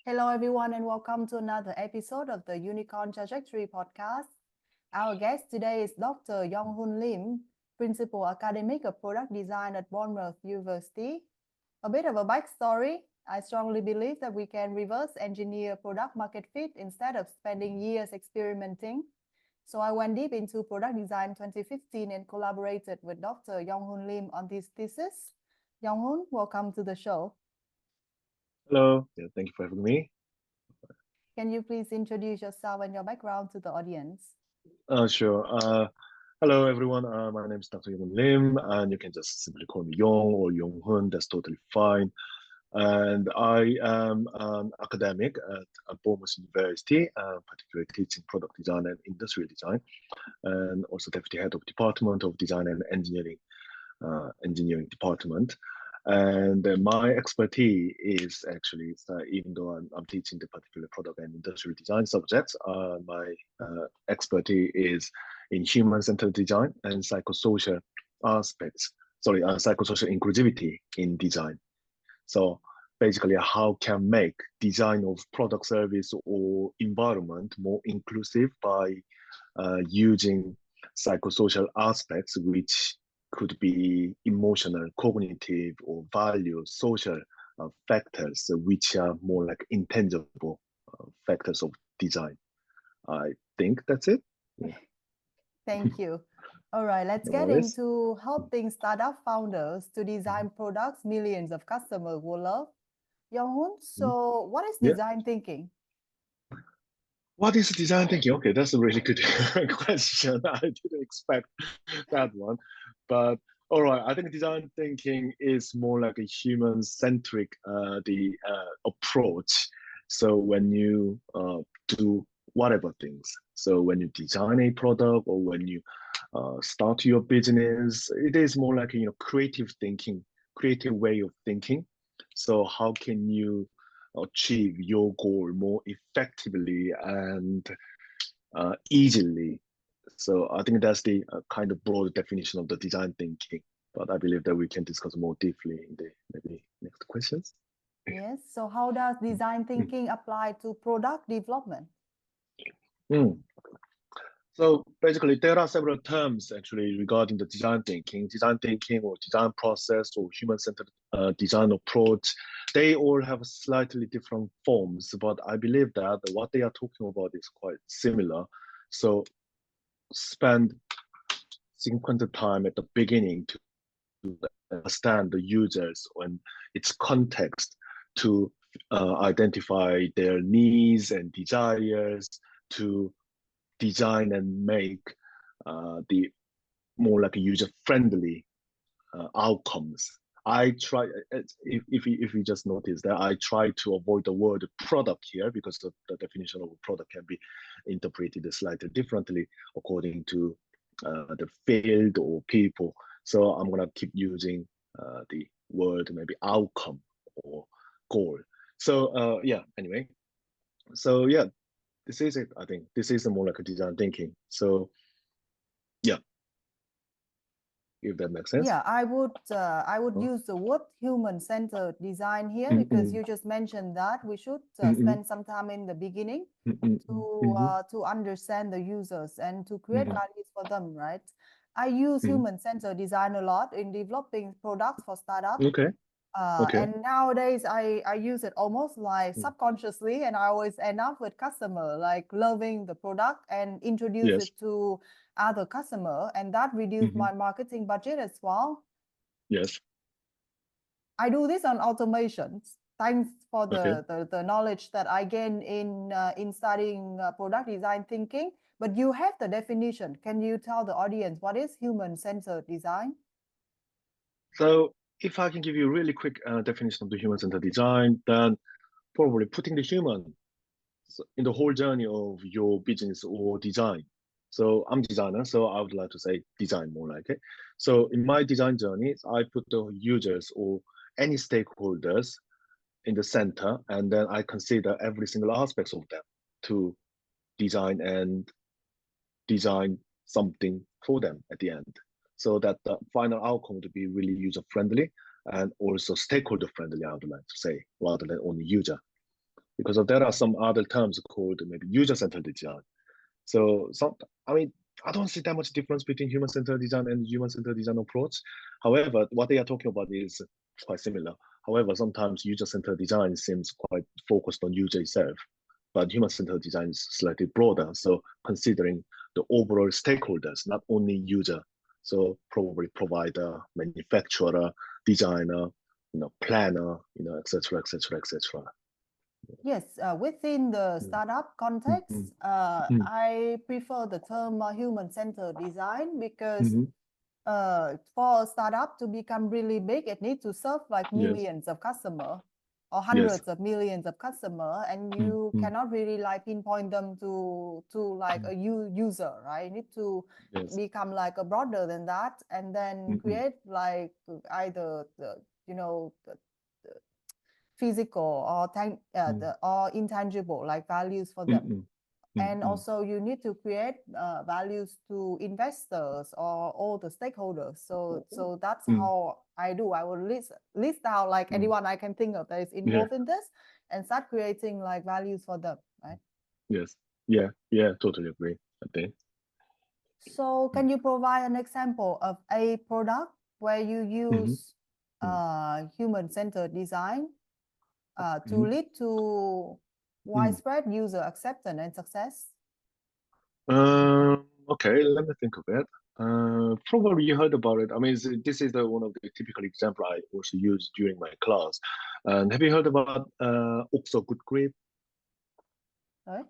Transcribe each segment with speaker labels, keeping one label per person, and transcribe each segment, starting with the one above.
Speaker 1: Hello, everyone, and welcome to another episode of the Unicorn Trajectory podcast. Our guest today is Dr. Yonghun Lim, Principal Academic of Product Design at Bournemouth University. A bit of a backstory. I strongly believe that we can reverse engineer product market fit instead of spending years experimenting. So I went deep into product design 2015 and collaborated with Dr. Yonghun Lim on this thesis. Yonghun, welcome to the show.
Speaker 2: Hello. Yeah, thank you for having me.
Speaker 1: Can you please introduce yourself and your background to the audience?
Speaker 2: Sure. Hello, everyone. My name is Dr. Yonghun Lim, and you can just simply call me Yong or Yonghun. That's totally fine. And I am an academic at Bournemouth University, particularly teaching product design and industrial design, and also deputy head of Department of Design and Engineering department. And my expertise is actually, even though I'm teaching the particular product and industrial design subjects, my expertise is in human-centered design and psychosocial aspects, psychosocial inclusivity in design. So basically, how can make design of product, service, or environment more inclusive by using psychosocial aspects, which could be emotional, cognitive, or value, social factors, which are more like intangible factors of design. I think that's it. Yeah.
Speaker 1: Thank you. All right, let's
Speaker 2: No
Speaker 1: get
Speaker 2: worries.
Speaker 1: into helping startup founders to design products millions of customers will love. Yonghun, so what is
Speaker 2: Yeah.
Speaker 1: design thinking?
Speaker 2: What is design thinking? Okay, that's a really good question. I didn't expect that one. But all right, I think design thinking is more like a human-centric approach. So when you do whatever things, so when you design a product or when you start your business, it is more like creative thinking, creative way of thinking. So how can you achieve your goal more effectively and easily? So I think that's the kind of broad definition of the design thinking. But I believe that we can discuss more deeply in the maybe next questions.
Speaker 1: Yes, so how does design
Speaker 2: Mm.
Speaker 1: thinking apply to product development?
Speaker 2: Mm. So basically, there are several terms actually regarding the design thinking or design process or human-centered design approach. They all have slightly different forms, but I believe that what they are talking about is quite similar. So spend significant time at the beginning to understand the users and its context to identify their needs and desires to design and make the more like user-friendly outcomes. I try, if you just notice that I try to avoid the word product here because the definition of a product can be interpreted slightly differently according to the field or people. So I'm gonna keep using the word maybe outcome or goal. So yeah, anyway. So yeah, this is it. I think this is more like a design thinking. So yeah, if that makes sense.
Speaker 1: Yeah, I would
Speaker 2: Huh?
Speaker 1: use the word human-centered design here because
Speaker 2: Mm-mm,
Speaker 1: you just mentioned that we should
Speaker 2: mm-mm,
Speaker 1: spend some time in the beginning
Speaker 2: mm-mm, mm-mm,
Speaker 1: to understand the users and to create
Speaker 2: mm-mm.
Speaker 1: values for them, right? I use
Speaker 2: Mm.
Speaker 1: human-centered design a lot in developing products for startups.
Speaker 2: Okay, okay.
Speaker 1: And nowadays I use it almost like
Speaker 2: Mm.
Speaker 1: subconsciously, and I always end up with customer like loving the product and introduce
Speaker 2: Yes.
Speaker 1: it to other customer, and that reduce
Speaker 2: Mm-hmm.
Speaker 1: my marketing budget as well.
Speaker 2: Yes.
Speaker 1: I do this on automations. Thanks for
Speaker 2: Okay.
Speaker 1: the knowledge that I gain in studying product design thinking. But you have the definition. Can you tell the audience what is human-centered design?
Speaker 2: So if I can give you a really quick definition of the human-centered design, then probably putting the human in the whole journey of your business or design. So I'm a designer, so I would like to say design more like it. So in my design journey, I put the users or any stakeholders in the center, and then I consider every single aspects of them to design and design something for them at the end so that the final outcome to be really user friendly and also stakeholder friendly, I would like to say, rather than only user. because there are some other terms called maybe user-centered design. So I mean, I don't see that much difference between human-centered design and human-centered design approach. However, what they are talking about is quite similar. However, sometimes user-centered design seems quite focused on user itself, but human-centered design is slightly broader. So considering the overall stakeholders, not only user, so probably provider, manufacturer, designer, planner, etc., etc., etc.
Speaker 1: Yes, within the
Speaker 2: Mm,
Speaker 1: startup
Speaker 2: mm,
Speaker 1: context,
Speaker 2: mm,
Speaker 1: I prefer the term human-centered design because
Speaker 2: mm,
Speaker 1: for a startup to become really big, it needs to serve like
Speaker 2: yes,
Speaker 1: millions of customers or
Speaker 2: yes.
Speaker 1: hundreds of millions of customers, and
Speaker 2: Mm,
Speaker 1: you
Speaker 2: mm,
Speaker 1: cannot really like pinpoint them to like
Speaker 2: mm,
Speaker 1: a user, right? You need to
Speaker 2: yes.
Speaker 1: become like a broader than that, and then
Speaker 2: Mm, mm,
Speaker 1: create like either the physical or
Speaker 2: mm,
Speaker 1: or intangible like values for
Speaker 2: mm,
Speaker 1: them.
Speaker 2: mm, mm,
Speaker 1: And
Speaker 2: mm,
Speaker 1: also you need to create values to investors or all the stakeholders. So that's
Speaker 2: mm,
Speaker 1: how I do. I will list out like
Speaker 2: mm.
Speaker 1: anyone I can think of that is
Speaker 2: Yeah,
Speaker 1: involved in this and start creating like values for them, right?
Speaker 2: yes. Yeah, yeah, totally agree, I think.
Speaker 1: So
Speaker 2: Mm,
Speaker 1: can you provide an example of a product where you
Speaker 2: mhm,
Speaker 1: use
Speaker 2: mm,
Speaker 1: human-centered design to
Speaker 2: mhm,
Speaker 1: lead to
Speaker 2: mm.
Speaker 1: widespread user acceptance and success?
Speaker 2: Okay, let me think of it. Probably you heard about it. I mean, this is one of the typical example I also use during my class. And have you heard about OXO Good Grip?
Speaker 1: Right?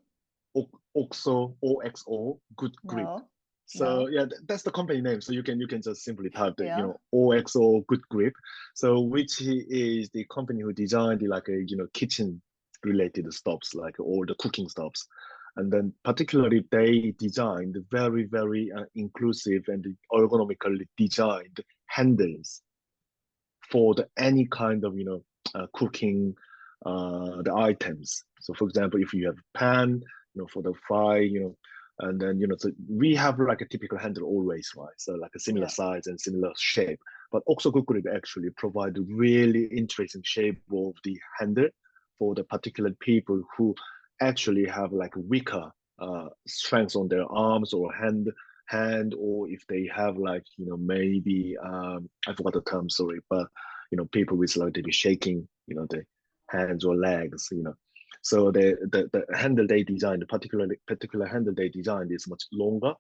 Speaker 2: OXO, OXO Good Grip.
Speaker 1: No,
Speaker 2: So
Speaker 1: no.
Speaker 2: yeah, that's the company name. So you can just simply type the
Speaker 1: Yeah.
Speaker 2: OXO Good Grip. So which is the company who designed the, like a kitchen related stops, like all the cooking stops. And then particularly they designed very inclusive and ergonomically designed handles for any kind of cooking the items. So for example, if you have a pan, for the fry, and then so we have like a typical handle always, right? So like a similar
Speaker 1: Yeah.
Speaker 2: size and similar shape. But also Google actually provide a really interesting shape of the handle for the particular people who actually have like weaker strengths on their arms or hand, or if they have like maybe I forgot the term, sorry, but people with like they be shaking the hands or legs, so the handle they designed, the particular handle they designed is much longer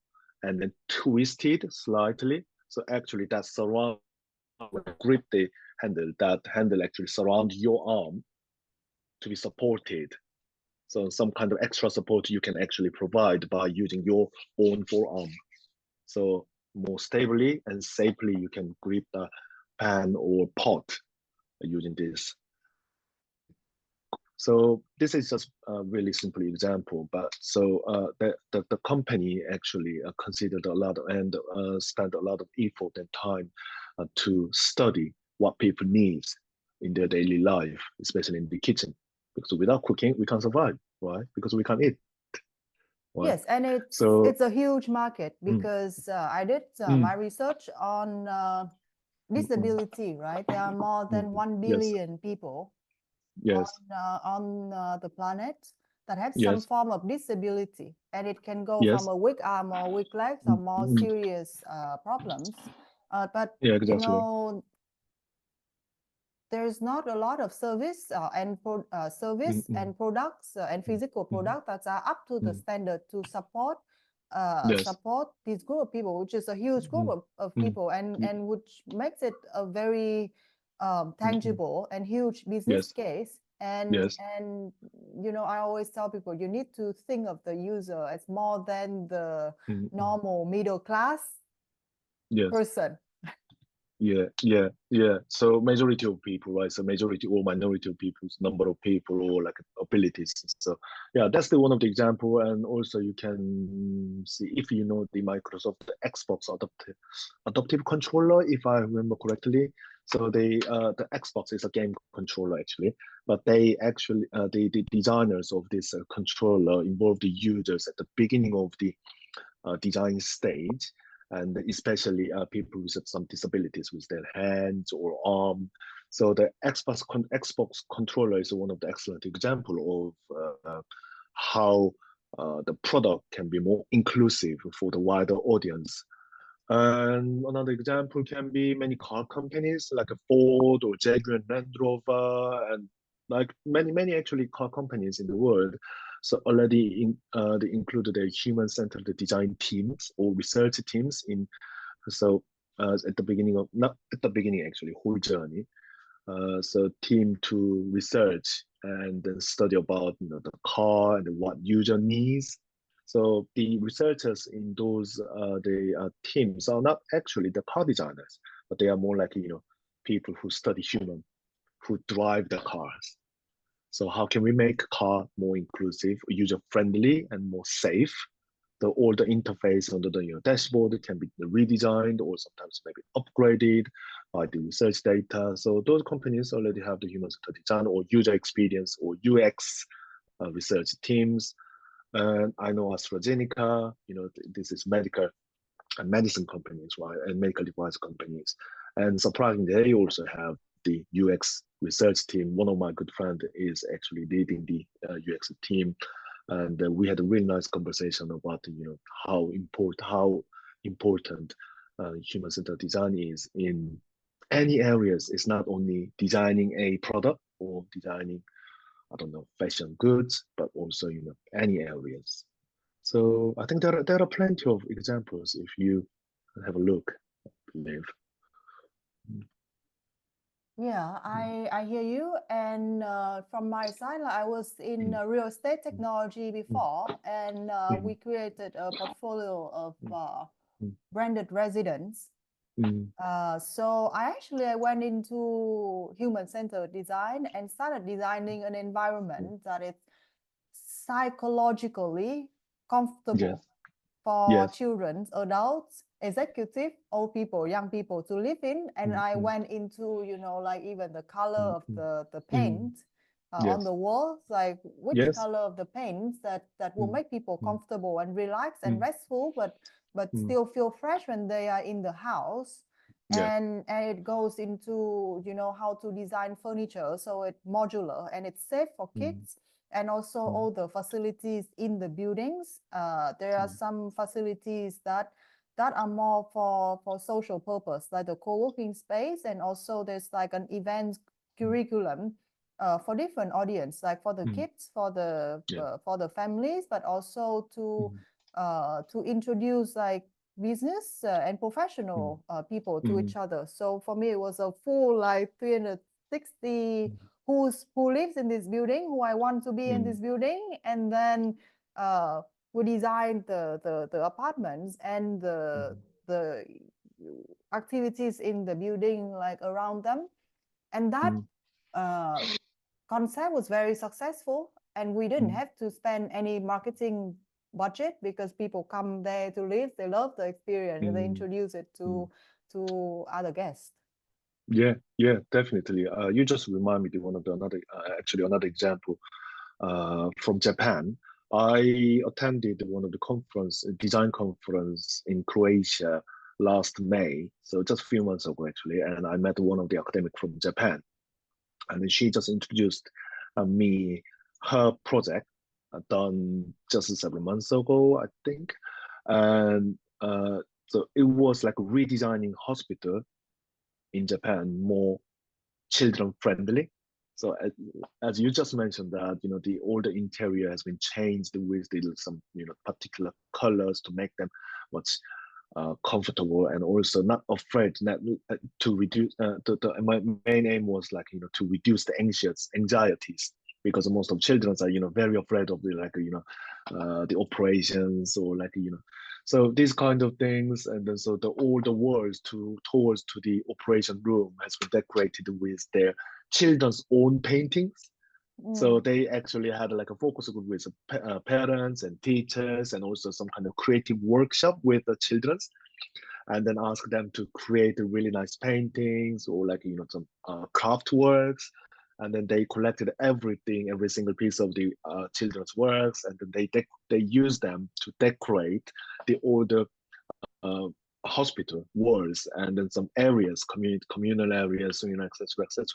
Speaker 2: and then twisted slightly, so actually that surround grip the handle, that handle actually surround your arm to be supported. So some kind of extra support you can actually provide by using your own forearm. So more stably and safely you can grip the pan or pot using this. So this is just a really simple example, but so the company actually considered a lot and spent a lot of effort and time to study what people need in their daily life, especially in the kitchen. Because without cooking, we can't survive, right? Because we can't eat, right?
Speaker 1: Yes, and
Speaker 2: So,
Speaker 1: it's a huge market
Speaker 2: mm,
Speaker 1: because I did
Speaker 2: mm,
Speaker 1: my research on
Speaker 2: mm, mm,
Speaker 1: disability, right? There are more than
Speaker 2: mm.
Speaker 1: 1
Speaker 2: Yes,
Speaker 1: billion people
Speaker 2: yes,
Speaker 1: on the planet that have some
Speaker 2: yes,
Speaker 1: form of disability, and it can go from
Speaker 2: yes.
Speaker 1: a weak arm or weak legs or
Speaker 2: Mm,
Speaker 1: more
Speaker 2: mm.
Speaker 1: serious problems. But
Speaker 2: Yeah,
Speaker 1: you
Speaker 2: exactly.
Speaker 1: know, there's not a lot of service
Speaker 2: Mm,
Speaker 1: service
Speaker 2: mm,
Speaker 1: and products and
Speaker 2: mm,
Speaker 1: physical
Speaker 2: mm,
Speaker 1: products that are up to the
Speaker 2: mm.
Speaker 1: standard to support
Speaker 2: Yes.
Speaker 1: support this group of people, which is a huge group
Speaker 2: Mm,
Speaker 1: of
Speaker 2: mm,
Speaker 1: people,
Speaker 2: mm,
Speaker 1: and which makes it a very
Speaker 2: mm, mm.
Speaker 1: tangible and huge business
Speaker 2: Yes,
Speaker 1: case.
Speaker 2: yes.
Speaker 1: And I always tell people you need to think of the user as more than the
Speaker 2: Mm, mm.
Speaker 1: normal middle class
Speaker 2: Yes.
Speaker 1: person.
Speaker 2: Yeah, yeah, yeah. So majority of people, right? So majority or minority of people's number of people or like abilities. So yeah, that's the one of the example. And also you can see if you know the Microsoft Xbox adaptive controller, if I remember correctly. So the Xbox is a game controller actually, but they actually the designers of this controller involve the users at the beginning of the design stage, and especially people with some disabilities with their hands or arm. So the Xbox controller is one of the excellent example of how the product can be more inclusive for the wider audience. And another example can be many car companies like a Ford or Jaguar and Land Rover, and like many actually car companies in the world. So already they included a human-centered design teams or research teams in. So at the beginning of not at the beginning actually whole journey. So team to research and then study about the car and what user needs. So the researchers in those the teams are not actually the car designers, but they are more like people who study human, who drive the cars. So how can we make a car more inclusive, user friendly, and more safe? All the interface under the dashboard can be redesigned or sometimes maybe upgraded by the research data. So those companies already have the human-centered design or user experience or UX research teams. And I know AstraZeneca, this is medical and medicine companies, right, and medical device companies. And surprisingly, they also have the UX research team. One of my good friends is actually leading the UX team, and we had a really nice conversation about how important human-centered design is in any areas. It's not only designing a product or designing, I don't know, fashion goods, but also any areas. So I think there are plenty of examples if you have a look, Liv.
Speaker 1: Yeah, I hear you. And from my side, like, I was in real estate technology before, and we created a portfolio of branded residents. So I went into human-centered design and started designing an environment that is psychologically comfortable for children, adults, executive, old people, young people to live in. And I went into, like even the color of the paint on the walls, like which color of the paint that will make people comfortable and relaxed and restful, but still feel fresh when they are in the house. And it goes into, how to design furniture so it's modular and it's safe for kids. And also all the facilities in the buildings. There are some facilities that are more for social purpose, like the co-working space, and also there's like an event curriculum for different audience, like for the kids, for the families, but also to introduce like business and professional people to each other. So for me, it was a full like 360 who lives in this building, who I want to be in this building, and then we designed the apartments and the activities in the building, like around them. And that concept was very successful, and we didn't have to spend any marketing budget because people come there to live, they love the experience, and they introduce it to other guests.
Speaker 2: Yeah, definitely. You just remind me of another example from Japan. I attended one of the design conference in Croatia last May, so just a few months ago actually, and I met one of the academics from Japan, and then she just introduced me her project done just several months ago, I think, and so it was like redesigning hospital in Japan more children friendly. So as you just mentioned that the older interior has been changed with some particular colors to make them much comfortable, and also not afraid to reduce. My main aim was like to reduce the anxieties, because most of children are very afraid of the operations or so these kind of things. And then so all the walls towards to the operation room has been decorated with their children's own paintings. So they actually had like a focus group with parents and teachers, and also some kind of creative workshop with the children, and then ask them to create really nice paintings or some craft works. And then they collected every single piece of the children's works, and then they use them to decorate the older hospital walls and then some areas, communal areas, etc., etc.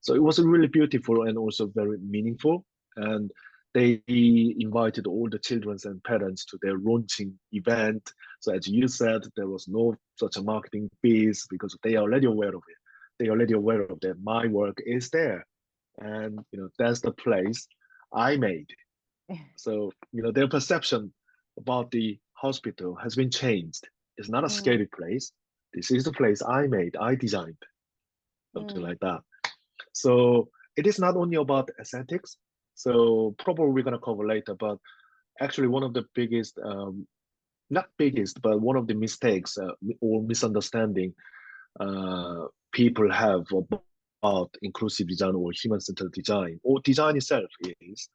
Speaker 2: So it was really beautiful and also very meaningful. And they invited all the children and parents to their launching event. So as you said, there was no such a marketing fees because they are already aware of it. They are already aware of that my work is there, and that's the place I made. So their perception about the hospital has been changed. It's not a scary place. This is the place I made, I designed, something like that. So it is not only about aesthetics. So probably we're gonna cover later, but actually one of the biggest, not biggest, but one of the mistakes or misunderstanding people have about inclusive design or human-centered design or design itself is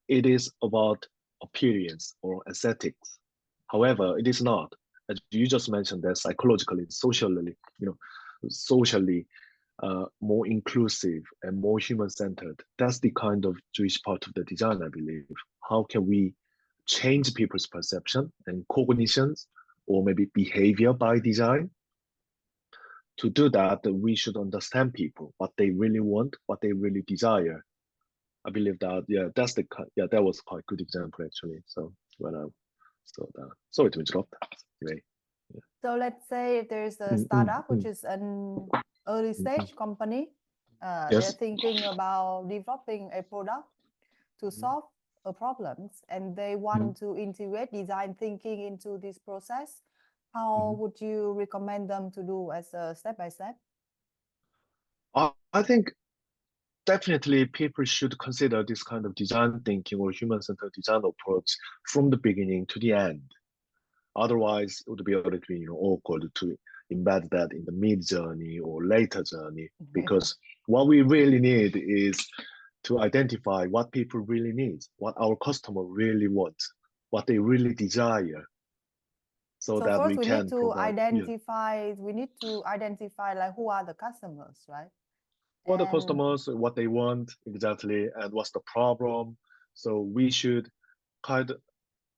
Speaker 2: it is about appearance or aesthetics. However, it is not. As you just mentioned, that psychologically, socially more inclusive and more human-centered. That's the kind of Jewish part of the design, I believe. How can we change people's perception and cognitions or maybe behavior by design? To do that, we should understand people, what they really want, what they really desire. I believe that, that was quite a good example actually. So when I saw that, sorry to interrupt. Anyway, yeah.
Speaker 1: So let's say if there's a startup, which is an early stage company, they're
Speaker 2: Yes.
Speaker 1: thinking about developing a product to solve a problems, and they want to integrate design thinking into this process. How would you recommend them to do as a step by step?
Speaker 2: I think definitely people should consider this kind of design thinking or human-centered design approach from the beginning to the end. Otherwise, it would be a little bit awkward to embed that in the mid journey or later journey, because what we really need is to identify what people really need, what our customer really wants, what they really desire, so that
Speaker 1: first
Speaker 2: we can provide.
Speaker 1: We need to identify like who are the customers, right?
Speaker 2: What the customers, what they want exactly, and what's the problem. So we should kind of,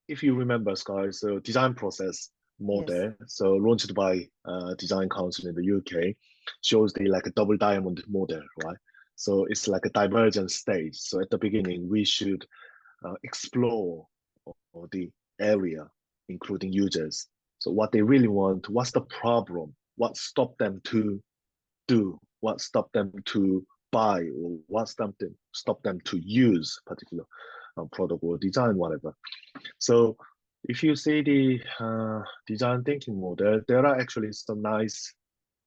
Speaker 2: if you remember, Skye, so design process model, so launched by Design Council in the UK, shows the like a double diamond model, right? So it's like a divergent stage. So at the beginning, we should explore the area, including users. So what they really want, what's the problem, what stopped them to do, what stopped them to buy, or what stop them to use particular product or design, whatever. So if you see the design thinking model, there are actually some nice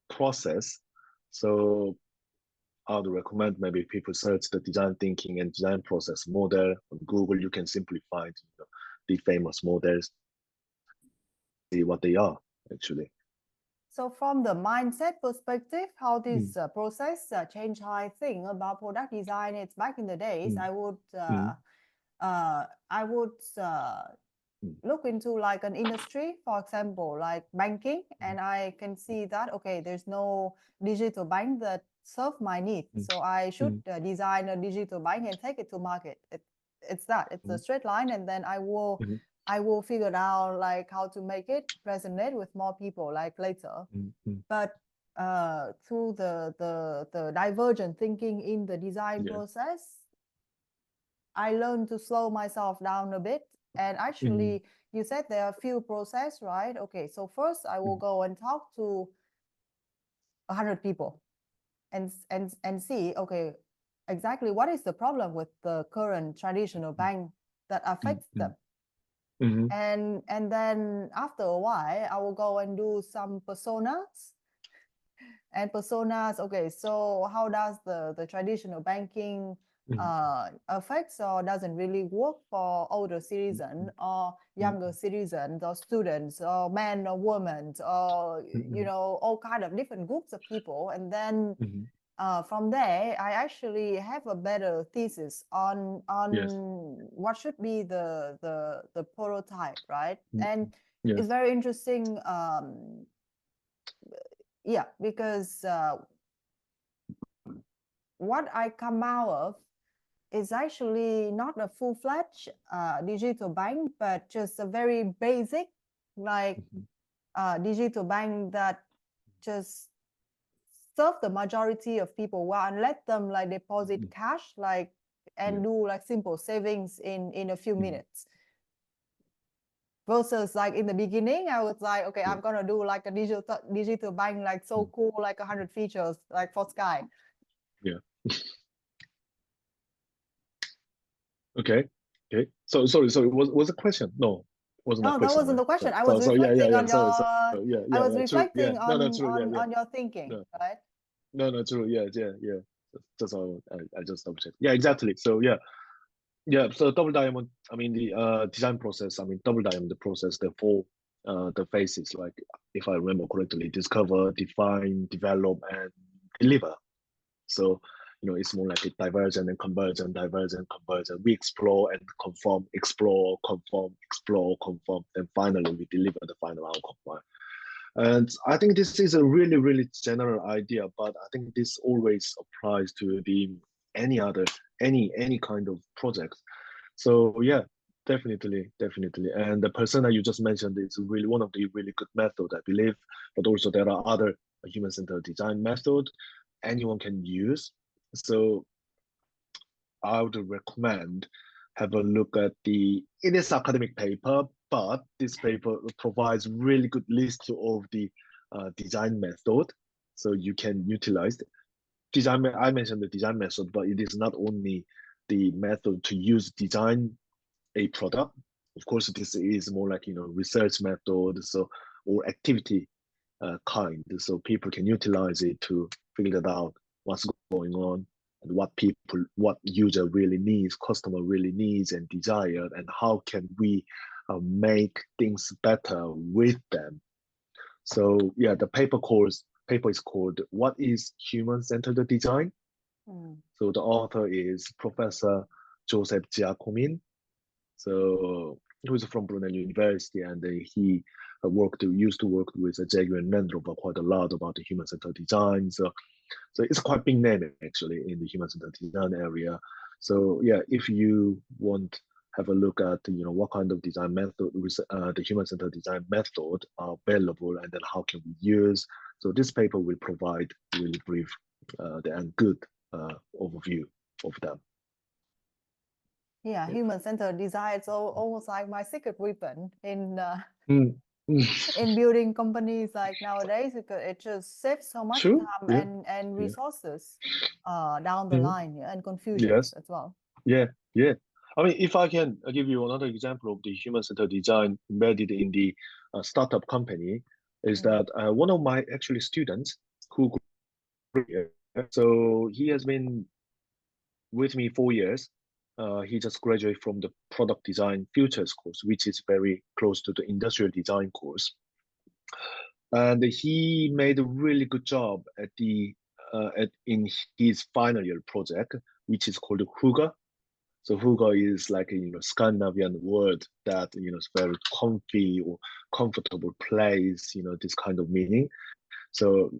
Speaker 2: process. So I would recommend maybe people search the design thinking and design process model on Google. You can simply find the famous models, see what they are actually.
Speaker 1: So from the mindset perspective, how this process changed how I think about product design. It's back in the days, I would look into like an industry, for example, like banking, and I can see that, okay, there's no digital bank that serve my needs. So I should design a digital bank and take it to market. It's a straight line, and then I will figure out like how to make it resonate with more people like later. But through the divergent thinking in the design process, I learned to slow myself down a bit. And actually, you said there are a few process, right? Okay, so first I will go and talk to 100 people and see, okay, exactly what is the problem with the current traditional bank that affects them. And then after a while, I will go and do some personas. And personas, okay, so how does the traditional banking affects or doesn't really work for older citizens or younger citizens or students or men or women or all kind of different groups of people. And then from there, I actually have a better thesis on what should be the prototype, right? And it's very interesting. Yeah, because what I come out of is actually not a full-fledged digital bank, but just a very basic, like digital bank that just serve the majority of people well and let them like deposit cash like and do like simple savings in a few minutes. Versus like in the beginning, I was like, okay, I'm gonna do like a digital bank, like so cool, like 100 features, like for Skye.
Speaker 2: Yeah. Okay. Okay. So sorry. Was the question? No, wasn't that
Speaker 1: No, that
Speaker 2: question,
Speaker 1: wasn't
Speaker 2: right?
Speaker 1: the question. I
Speaker 2: So
Speaker 1: was
Speaker 2: yeah,
Speaker 1: reflecting on
Speaker 2: Sorry.
Speaker 1: your. I was
Speaker 2: True. Yeah.
Speaker 1: reflecting
Speaker 2: No, true.
Speaker 1: on your thinking,
Speaker 2: No,
Speaker 1: right?
Speaker 2: no, true. Yeah. That's all. I just double checked. Yeah, exactly. So yeah. So double diamond. I mean the design process. I mean double diamond process. The four the phases. Like if I remember correctly, discover, define, develop, and deliver. So, it's more like a divergent and convergent, divergent, convergent. We explore and conform, explore, conform, explore, conform. Then finally, we deliver the final outcome. Right? And I think this is a really, really general idea, but I think this always applies to any kind of project. So yeah, definitely. And the persona you just mentioned is really one of the really good method, I believe. But also there are other human-centered design method anyone can use. So I would recommend have a look at it is academic paper, but this paper provides really good list of the design method. So you can utilize design. I mentioned the design method, but it is not only the method to use design a product. Of course, this is more like research method, so or activity kind, so people can utilize it to figure it out what's going on and what user really needs, customer really needs and desire, and how can we make things better with them. So yeah, the paper is called "What is Human-Centered Design?" So the author is Professor Joseph Giacomin. So he was from Brunel University, and he used to work with Skye Nguyen Landrover quite a lot about the human-centered design. So it's quite big name actually in the human-centered design area. So yeah, if you want have a look at what kind of design method the human-centered design method are available, and then how can we use. So this paper will provide really brief and good overview of them.
Speaker 1: Yeah, human-centered design. It's almost like my secret weapon in in building companies like nowadays, because it just saves so much
Speaker 2: True.
Speaker 1: time and resources down the line, and confusions
Speaker 2: Yes.
Speaker 1: as well.
Speaker 2: Yeah. I mean, if I can give you another example of the human-centered design embedded in the startup company, is that one of my actually students who so he has been with me 4 years. He just graduated from the product design futures course, which is very close to the industrial design course. And he made a really good job in his final year project, which is called Huga. So Huga is like a Scandinavian word that is very comfy or comfortable place. This kind of meaning. So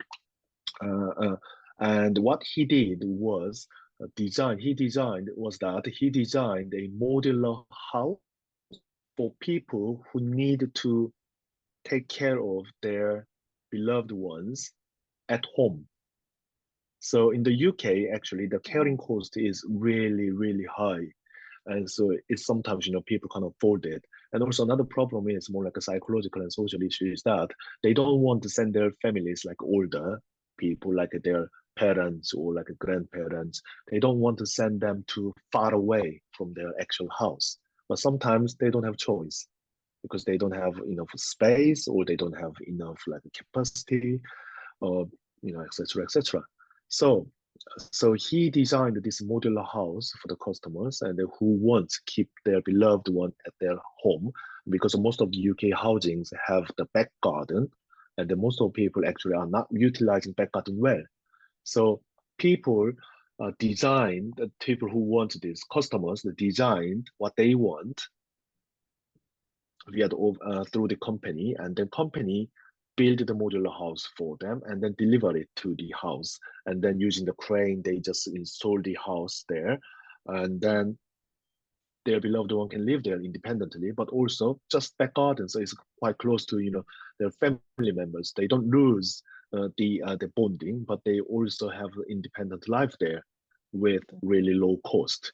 Speaker 2: and what he did was design. He designed a modular house for people who need to take care of their beloved ones at home. So in the UK, actually, the carrying cost is really, really high. And so it's sometimes, people can't afford it. And also another problem is more like a psychological and social issue is that they don't want to send their families, like older people, like their parents or like grandparents. They don't want to send them too far away from their actual house. But sometimes they don't have choice because they don't have enough space or they don't have enough like capacity or etc etc. So he designed this modular house for the customers and who want to keep their beloved one at their home, because most of the UK housings have the back garden, and most of people actually are not utilizing back garden well. So people the people who want this, customers, they designed what they want through the company, and the company build the modular house for them and then deliver it to the house. And then using the crane, they just install the house there. And then their beloved one can live there independently, but also just back garden, so it's quite close to their family members. They don't lose the bonding, but they also have independent life there with really low cost.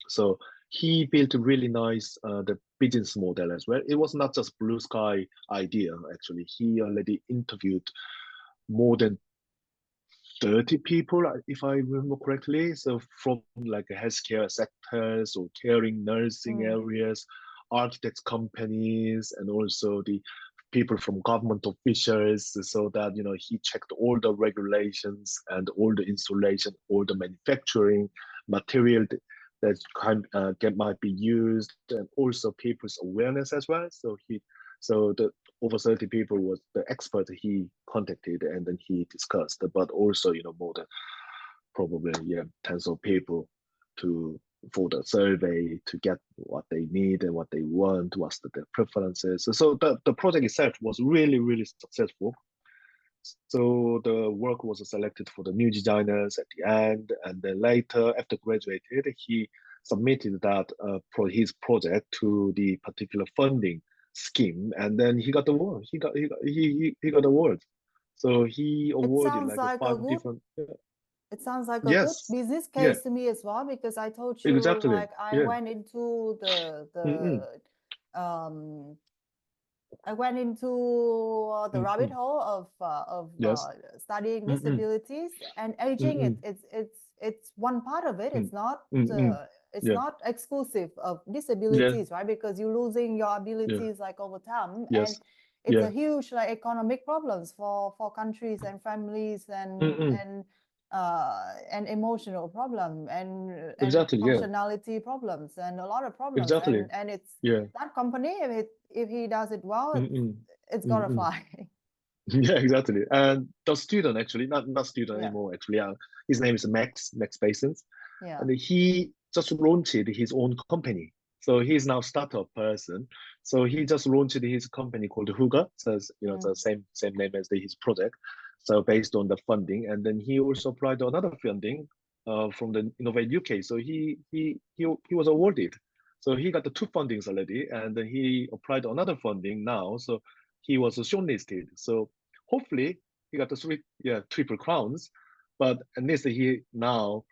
Speaker 2: So he built a really nice the business model as well. It was not just blue sky idea. Actually, he already interviewed more than 30 people, if I remember correctly. So from like healthcare sectors or caring nursing areas, architects companies, and also the people from government officials, so that he checked all the regulations and all the installation, all the manufacturing material that might be used, and also people's awareness as well. So the over 30 people was the expert he contacted, and then he discussed, but also more than probably tens of people for the survey to get what they need and what they want, what's their preferences. So the project itself was really, really successful. So the work was selected for the new designers at the end, and then later, after graduated, he submitted that his project to the particular funding scheme, and then he got the award. He got the award. So he
Speaker 1: It
Speaker 2: awarded
Speaker 1: sounds
Speaker 2: like
Speaker 1: like a
Speaker 2: five
Speaker 1: good.
Speaker 2: different.
Speaker 1: It sounds like a good
Speaker 2: Yes,
Speaker 1: business
Speaker 2: yeah,
Speaker 1: case to me as well, because I told you
Speaker 2: exactly,
Speaker 1: like I
Speaker 2: yeah.
Speaker 1: went into
Speaker 2: Mm-mm.
Speaker 1: um I went into the rabbit
Speaker 2: Mm-mm.
Speaker 1: hole of
Speaker 2: Yes.
Speaker 1: studying
Speaker 2: Mm-mm.
Speaker 1: disabilities and aging.
Speaker 2: Mm-mm.
Speaker 1: It's one part of it.
Speaker 2: Mm. Mm-mm.
Speaker 1: It's
Speaker 2: Yeah.
Speaker 1: not exclusive of
Speaker 2: Yeah.
Speaker 1: disabilities, right? Because you're losing your
Speaker 2: Yeah.
Speaker 1: abilities like over time, and
Speaker 2: Yes.
Speaker 1: it's a
Speaker 2: Yeah.
Speaker 1: huge like economic problems for countries and families
Speaker 2: Mm-mm.
Speaker 1: and emotional problem and
Speaker 2: Exactly. Yeah.
Speaker 1: functionality problems and a lot of problems,
Speaker 2: Exactly.
Speaker 1: and it's
Speaker 2: Yeah.
Speaker 1: that company, if he does it well,
Speaker 2: Mm-mm.
Speaker 1: it's gonna
Speaker 2: Mm-mm.
Speaker 1: fly.
Speaker 2: Yeah, exactly. And the student actually, not student
Speaker 1: Yeah,
Speaker 2: anymore. Actually, his name is Max Basins,
Speaker 1: yeah.
Speaker 2: and he just launched his own company. So he's now startup person. So he just launched his company called Huga. So it's the same name as his project. So based on the funding, and then he also applied to another funding from the Innovate UK. So he was awarded. So he got the two fundings already, and then he applied another funding now. So he was shortlisted. So hopefully he got the triple crowns. But at least he now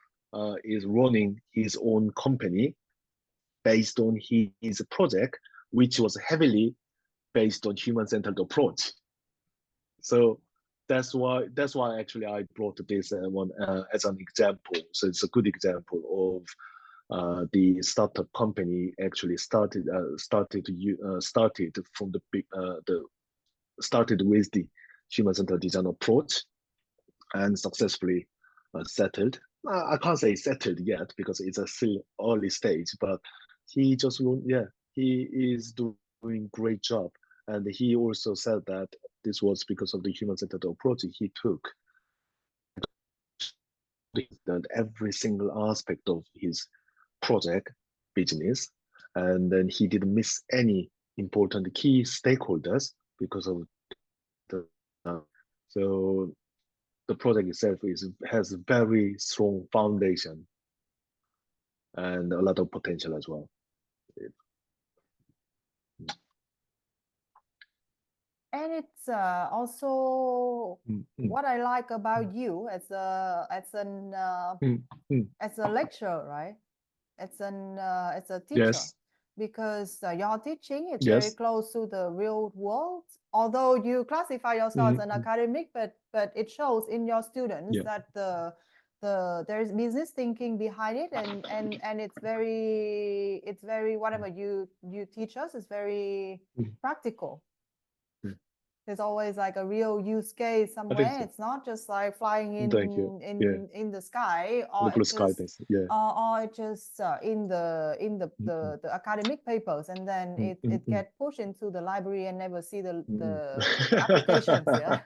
Speaker 2: is running his own company based on his project, which was heavily based on human-centered approach. So that's why actually I brought this one as an example. So it's a good example of the startup company actually started from the started with the human-centered design approach and successfully settled. I can't say settled yet because it's a still early stage, but he just he is doing great job, and he also said that this was because of the human-centered approach he took, that every single aspect of his project business, and then he didn't miss any important key stakeholders because of the so the project itself has a very strong foundation and a lot of potential as well.
Speaker 1: And it's also
Speaker 2: Mm,
Speaker 1: what I like about you
Speaker 2: mm, mm.
Speaker 1: as a lecturer, right? As a teacher,
Speaker 2: Yes,
Speaker 1: because your teaching is very
Speaker 2: yes,
Speaker 1: close to the real world. Although you classify yourself as an
Speaker 2: mm,
Speaker 1: academic, but it shows in your students
Speaker 2: yeah,
Speaker 1: that there's business thinking behind it, and it's very whatever you teach us is very
Speaker 2: mm,
Speaker 1: practical.
Speaker 2: mm.
Speaker 1: There's always like a real use case
Speaker 2: I think
Speaker 1: somewhere.
Speaker 2: so.
Speaker 1: It's not just like flying
Speaker 2: Thank you. Yeah,
Speaker 1: in the sky,
Speaker 2: the blue sky things. Yeah.
Speaker 1: or it just in
Speaker 2: Mm, mm,
Speaker 1: the academic papers, and then
Speaker 2: mm, mm,
Speaker 1: it
Speaker 2: mm.
Speaker 1: get pushed into the library and never see
Speaker 2: Mm.
Speaker 1: the applications. Yeah.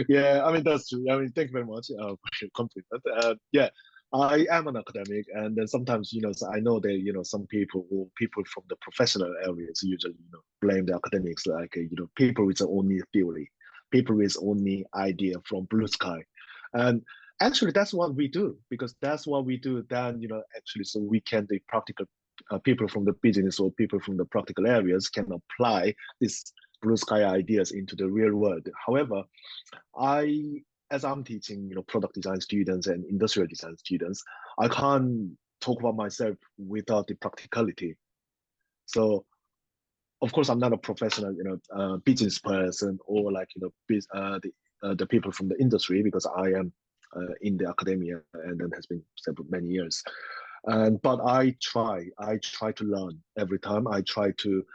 Speaker 2: Yeah, I mean that's true. I mean, thank you very much for your compliment. Yeah, I am an academic, and then sometimes so I know that some people or people from the professional areas usually blame the academics like people with only theory, people with only idea from blue sky, and actually that's what we do because that's what we do. Then actually so we can do practical people from the business or people from the practical areas can apply these blue sky ideas into the real world. However, as I'm teaching, product design students and industrial design students, I can't talk about myself without the practicality. So, of course, I'm not a professional, business person or like, the people from the industry, because I am in the academia and then has been several many years. But I try to learn every time. I try to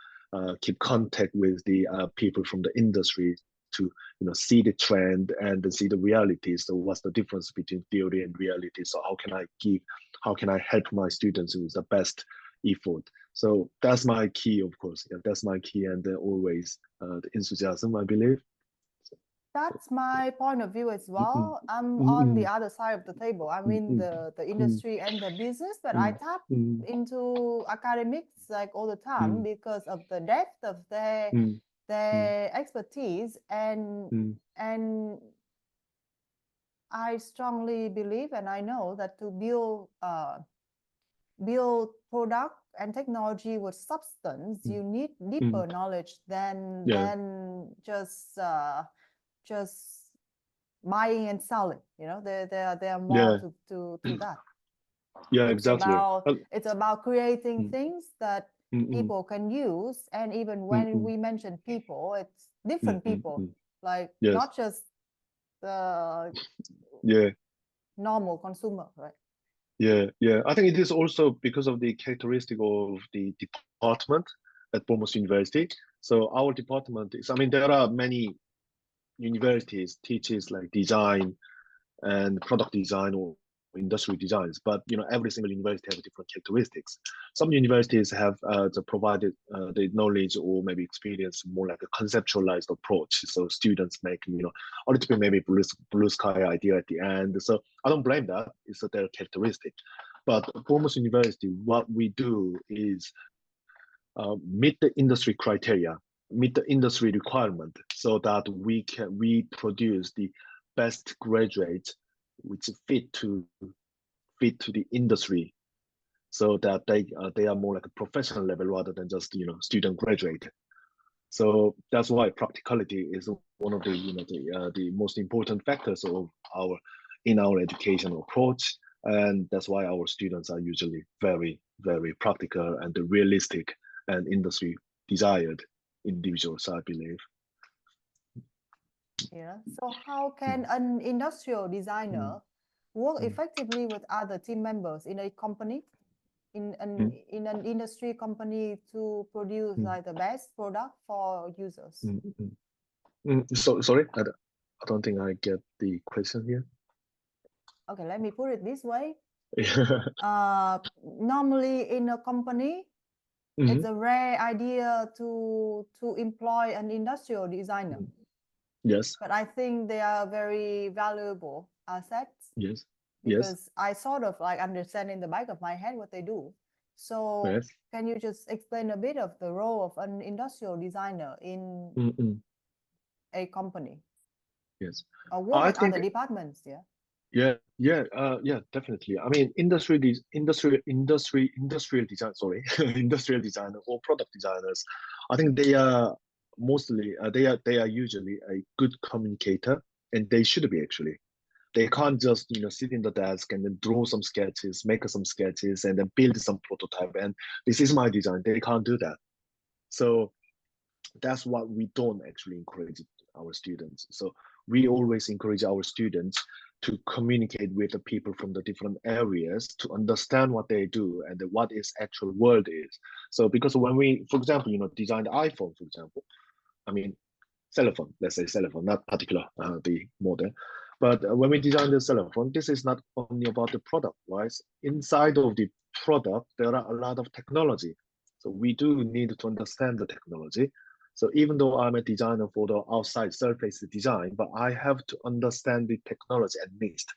Speaker 2: keep contact with the people from the industry to see the trend and then see the reality. So what's the difference between theory and reality? So how can I help my students with the best effort? So that's my key, of course. Yeah, that's my key, and always the enthusiasm, I believe.
Speaker 1: That's my point of view as well. I'm on the
Speaker 2: Mm-mm.
Speaker 1: other side of the table. I'm in the industry and the business, but I tap into academics like all the time because of the depth of their expertise, and I strongly believe, and I know that to build product and technology with substance, you need deeper knowledge than just buying and selling. There are more to that.
Speaker 2: Yeah, exactly.
Speaker 1: It's about creating things that people can use, and even when we mention people, it's different people, like not just the normal consumer, right?
Speaker 2: Yeah. I think it is also because of the characteristic of the department at Bournemouth University. So our department is, I mean, there are many universities teaches like design and product design or industrial designs, but every single university have different characteristics. Some universities have provided the knowledge or maybe experience more like a conceptualized approach, so students make a little bit maybe blue sky idea at the end. So I don't blame that, it's their characteristic. But Bournemouth University, what we do is meet the industry criteria, meet the industry requirement, so that we produce the best graduates which fit to the industry, so that they are more like a professional level rather than just student graduate. So that's why practicality is one of the most important factors of our educational approach, and that's why our students are usually very, very practical and realistic and industry desired individuals, I believe.
Speaker 1: Yeah. So how can an industrial designer work effectively with other team members in a company, in an industry company, to produce like the best product for users?
Speaker 2: So sorry, I don't think I get the question here.
Speaker 1: Okay, let me put it this way. Normally in a company, it's a rare idea to employ an industrial designer.
Speaker 2: Yes.
Speaker 1: But I think they are very valuable assets.
Speaker 2: Yes.
Speaker 1: Because I sort of like understand in the back of my head what they do. So can you just explain a bit of the role of an industrial designer in a company?
Speaker 2: Yes.
Speaker 1: Or work with other departments, yeah?
Speaker 2: Yeah, definitely. I mean, industrial design, sorry, industrial designer or product designers, I think they are mostly they are usually a good communicator, and they should be actually. They can't just sit in the desk and then draw some sketches, make some sketches, and then build some prototype. And this is my design. They can't do that. So that's what we don't actually encourage our students. So we always encourage our students to communicate with the people from the different areas to understand what they do and what is actual world is. So because when we, for example, design the iPhone, for example, I mean, cell phone, let's say cell phone, not particular the model. But when we design the cell phone, this is not only about the product, right? Inside of the product, there are a lot of technology. So we do need to understand the technology. So even though I'm a designer for the outside surface design, but I have to understand the technology at least.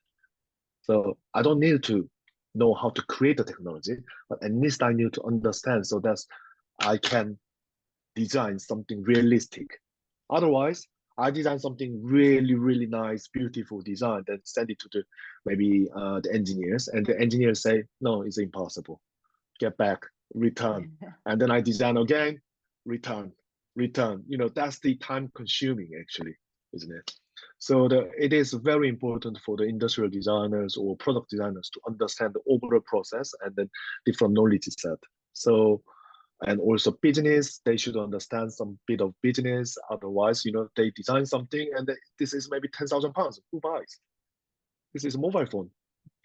Speaker 2: So I don't need to know how to create the technology, but at least I need to understand so that I can design something realistic. Otherwise, I design something really, really nice, beautiful design, then send it to the engineers, and the engineers say, no, it's impossible. Get back. return, and then I design again, return, return. That's the time consuming actually, isn't it? So it is very important for the industrial designers or product designers to understand the overall process and then different knowledge set. So, and also business, they should understand some bit of business. Otherwise, they design something and this is maybe 10,000 pounds. Who buys? This is a mobile phone.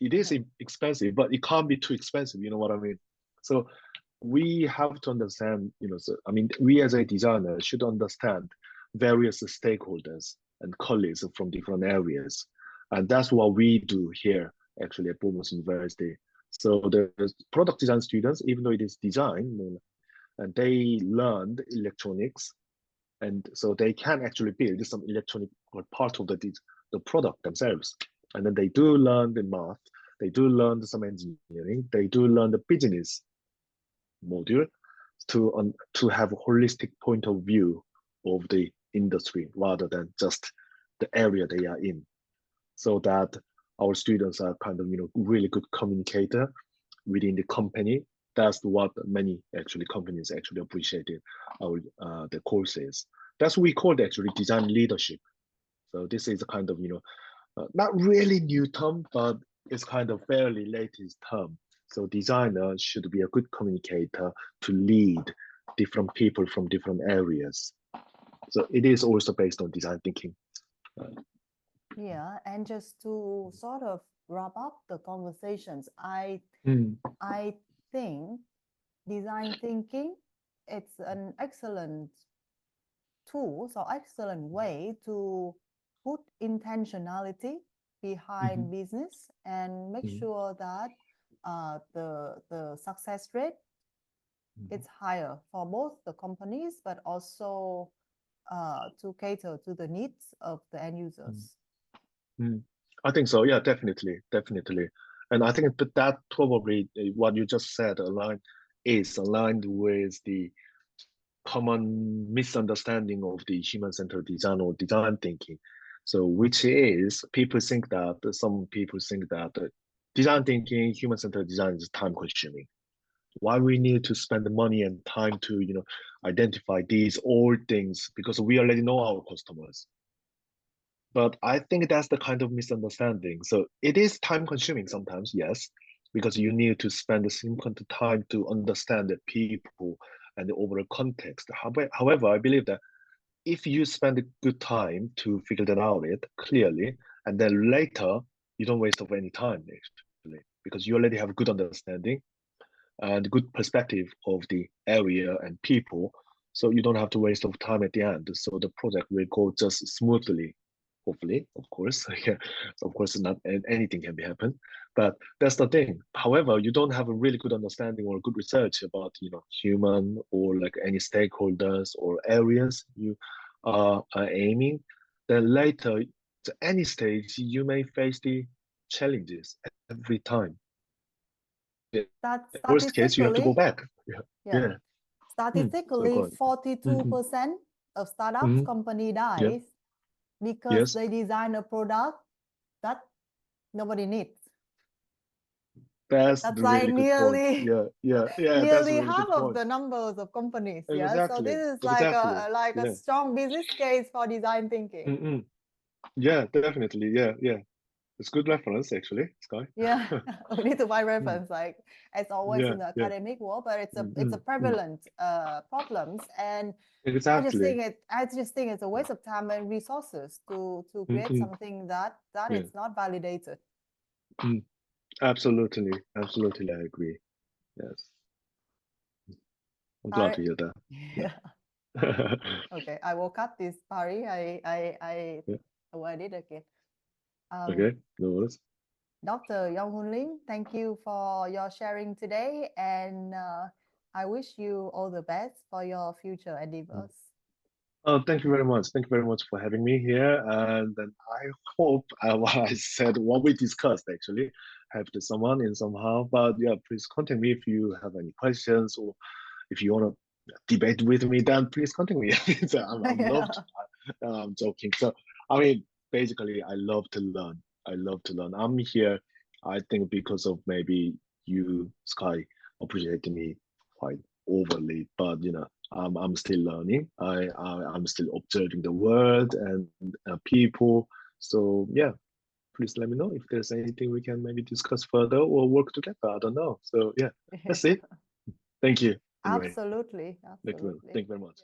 Speaker 2: It is expensive, but it can't be too expensive. You know what I mean? So we have to understand, we as a designer should understand various stakeholders and colleagues from different areas. And that's what we do here, actually, at Bournemouth University. So the product design students, even though it is design, and they learned electronics, and so they can actually build some electronic or part of the product themselves. And then they do learn the math, they do learn some engineering, they do learn the business module to have a holistic point of view of the industry rather than just the area they are in, so that our students are kind of really good communicator within the company. That's what many actually companies actually appreciated our the courses. That's what we call actually design leadership. So this is a kind of not really new term, but it's kind of fairly latest term. So designer should be a good communicator to lead different people from different areas. So it is also based on design thinking.
Speaker 1: Yeah, and just to sort of wrap up the conversations, I think design thinking, it's an excellent tool, so excellent way to put intentionality behind business and make sure that the success rate is higher for both the companies, but also to cater to the needs of the end users.
Speaker 2: I think so. Yeah, definitely. And I think that probably what you just said is aligned with the common misunderstanding of the human-centered design or design thinking. So which is some people think that design thinking, human-centered design is time consuming. Why we need to spend the money and time to identify these old things, because we already know our customers. But I think that's the kind of misunderstanding. So it is time consuming sometimes, yes, because you need to spend a significant time to understand the people and the overall context. However, I believe that if you spend a good time to figure that out clearly, and then later you don't waste of any time actually, because you already have a good understanding and good perspective of the area and people. So you don't have to waste of time at the end. So the project will go just smoothly, hopefully, of course. Yeah, of course, not anything can be happen, but that's the thing. However, you don't have a really good understanding or good research about human or like any stakeholders or areas you are aiming. Then later, at any stage, you may face the challenges every time.
Speaker 1: That's
Speaker 2: Worst case, you have to go
Speaker 1: statistically,
Speaker 2: back.
Speaker 1: yeah. Statistically,
Speaker 2: Sorry,
Speaker 1: 42% of startups company
Speaker 2: Yeah.
Speaker 1: dies because
Speaker 2: Yes.
Speaker 1: they design a product that nobody needs.
Speaker 2: That's
Speaker 1: That's
Speaker 2: the
Speaker 1: like
Speaker 2: really good point.
Speaker 1: nearly
Speaker 2: That's a
Speaker 1: nearly
Speaker 2: really
Speaker 1: half
Speaker 2: good
Speaker 1: of
Speaker 2: point.
Speaker 1: the numbers of companies. Yeah. So
Speaker 2: Exactly.
Speaker 1: this is like
Speaker 2: Exactly.
Speaker 1: a strong business case for design thinking.
Speaker 2: Yeah, definitely. Yeah. It's good reference actually, Skye.
Speaker 1: Yeah, we need to find reference, like as always
Speaker 2: Yeah,
Speaker 1: in the
Speaker 2: yeah.
Speaker 1: academic world, but it's a prevalent problems, and
Speaker 2: Exactly.
Speaker 1: I just think it's a waste of time and resources to create something that
Speaker 2: Yeah.
Speaker 1: it's not validated.
Speaker 2: Absolutely. Absolutely, I agree. Yes. I'm glad to hear that.
Speaker 1: Yeah. Okay, I will cut this, Pari. I avoid it again.
Speaker 2: Okay, no worries.
Speaker 1: Dr. Yonghun Lim, thank you for your sharing today, and I wish you all the best for your future endeavors.
Speaker 2: Oh, thank you very much. Thank you very much for having me here. And then I hope what I said, what we discussed actually, helped someone in somehow. But yeah, please contact me if you have any questions, or if you want to debate with me, then please contact me. So I'm loved. I'm joking. So I mean, basically, I love to learn. I love to learn. I'm here, I think, because of maybe you, Skye, appreciating me quite overly, but I'm still learning. I'm still observing the world and people. So yeah, please let me know if there's anything we can maybe discuss further or work together. I don't know. So yeah, that's it. Thank you. Anyway,
Speaker 1: Absolutely,
Speaker 2: thank you
Speaker 1: absolutely.
Speaker 2: very much.